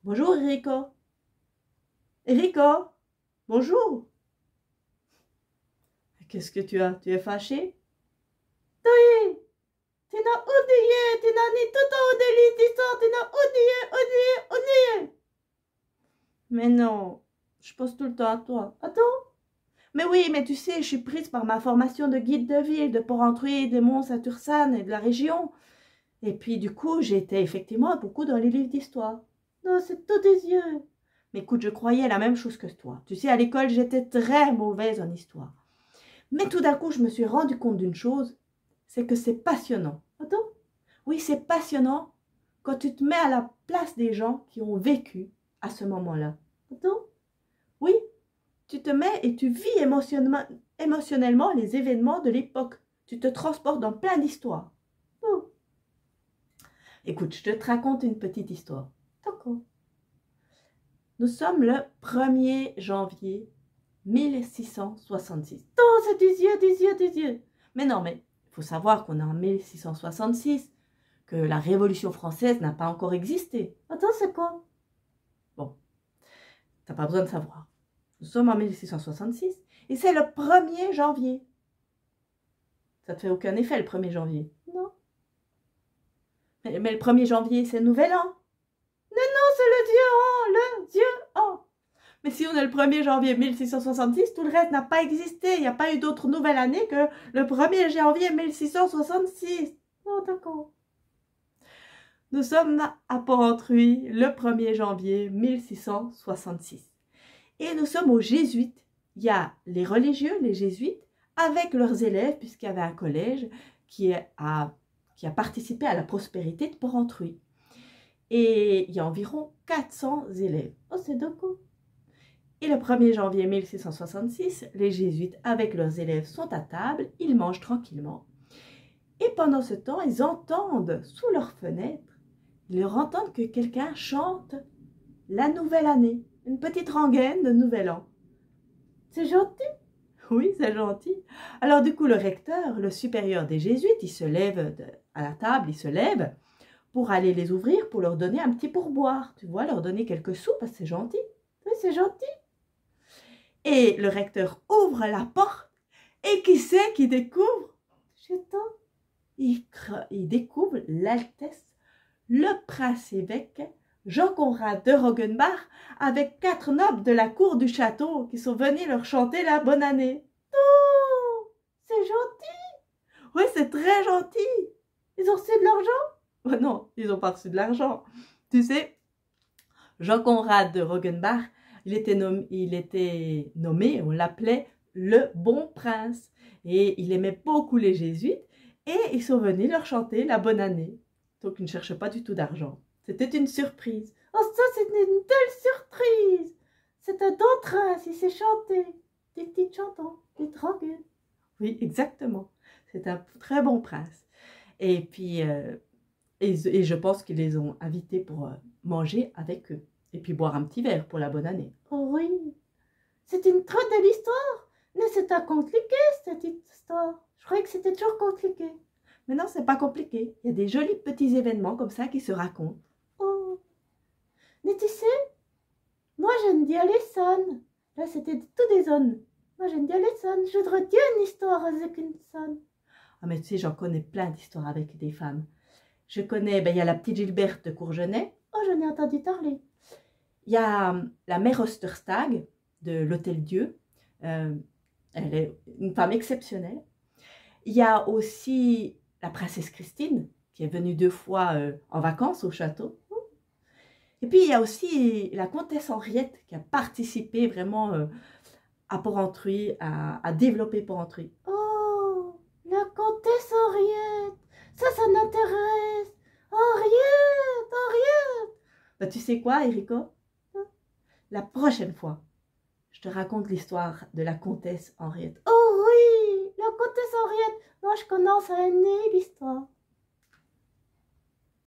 Bonjour, Enrico. Enrico, bonjour. Qu'est-ce que tu as? Tu es fâché? Oui, tu n'as oublié, tu n'as ni tout en haut de liste d'histoire, tu n'as oublié. Mais non, je pense tout le temps à toi. Attends. Mais oui, mais tu sais, je suis prise par ma formation de guide de ville, de Porrentruy, des Monts Saint-Ursanne et de la région. Et puis, du coup, j'étais effectivement beaucoup dans les livres d'histoire. Non, c'est tout des yeux. Mais écoute, je croyais la même chose que toi. Tu sais, à l'école, j'étais très mauvaise en histoire. Mais tout d'un coup, je me suis rendu compte d'une chose, c'est que c'est passionnant. Attends. Oui, c'est passionnant quand tu te mets à la place des gens qui ont vécu à ce moment-là. Attends. Oui, tu te mets et tu vis émotionnellement les événements de l'époque. Tu te transportes dans plein d'histoires. Oh. Écoute, je te raconte une petite histoire. D'accord. Nous sommes le 1er janvier 1666. Oh, c'est des yeux. Mais non, mais il faut savoir qu'on est en 1666, que la Révolution française n'a pas encore existé. Attends, c'est quoi? Bon, t'as pas besoin de savoir. Nous sommes en 1666 et c'est le 1er janvier. Ça te fait aucun effet le 1er janvier? Non. Mais le 1er janvier, c'est le nouvel an. Non, c'est le Dieu an, le Dieu an. Mais si on est le 1er janvier 1666, tout le reste n'a pas existé. Il n'y a pas eu d'autre nouvelle année que le 1er janvier 1666. Oh, d'accord. Nous sommes à Porrentruy le 1er janvier 1666. Et nous sommes aux Jésuites. Il y a les religieux, les Jésuites, avec leurs élèves, puisqu'il y avait un collège qui a participé à la prospérité de Porrentruy. Et il y a environ 400 élèves. Oh, c'est beaucoup. Et le 1er janvier 1666, les jésuites avec leurs élèves sont à table, ils mangent tranquillement. Et pendant ce temps, ils entendent sous leur fenêtre, ils entendent que quelqu'un chante la nouvelle année, une petite rengaine de nouvel an. C'est gentil. Oui, c'est gentil. Alors du coup, le recteur, le supérieur des jésuites, il se lève à la table, il se lève pour aller les ouvrir, pour leur donner un petit pourboire. Tu vois, leur donner quelques sous parce que c'est gentil. Oui, c'est gentil. Et le recteur ouvre la porte et qui c'est qui découvre? Il découvre l'Altesse, le prince-évêque Jean-Conrad de Roggenbach avec 4 nobles de la cour du château qui sont venus leur chanter la bonne année. Oh, c'est gentil. Oui, c'est très gentil. Ils ont reçu de l'argent? Oh non, ils n'ont pas reçu de l'argent. Tu sais, Jean-Conrad de Roggenbach, il était nommé, on l'appelait le bon prince. Et il aimait beaucoup les jésuites et ils sont venus leur chanter la bonne année. Donc ils ne cherchaient pas du tout d'argent. C'était une surprise. Oh, ça, c'est une belle surprise. C'est un entrain, si c'est chanté. Des petites chantants, des tranquilles. Oui, exactement. C'est un très bon prince. Et puis, et je pense qu'ils les ont invités pour manger avec eux. Et puis boire un petit verre pour la bonne année. Oh oui, c'est une très belle histoire. Mais c'est pas compliqué, cette histoire. Je croyais que c'était toujours compliqué. Mais non, c'est pas compliqué. Il y a des jolis petits événements comme ça qui se racontent. Oh. Mais tu sais, moi j'aime bien les sonnes. Là, c'était tout des zones. Moi j'aime bien les sonnes. Je voudrais dire une histoire avec une sonne. Ah, mais tu sais, j'en connais plein d'histoires avec des femmes. Je connais, ben, il y a la petite Gilberte de Courgenay. Oh, j'en ai entendu parler. Il y a la mère Osterstag de l'Hôtel-Dieu. Elle est une femme exceptionnelle. Il y a aussi la princesse Christine, qui est venue 2 fois en vacances au château. Et puis, il y a aussi la comtesse Henriette, qui a participé vraiment à Porrentruy, à développer Porrentruy. Oh, la comtesse Henriette, ça m'intéresse. Henriette. Bah, tu sais quoi, Enrico? La prochaine fois, je te raconte l'histoire de la comtesse Henriette. Oh oui, la comtesse Henriette. Moi, je commence à aimer l'histoire.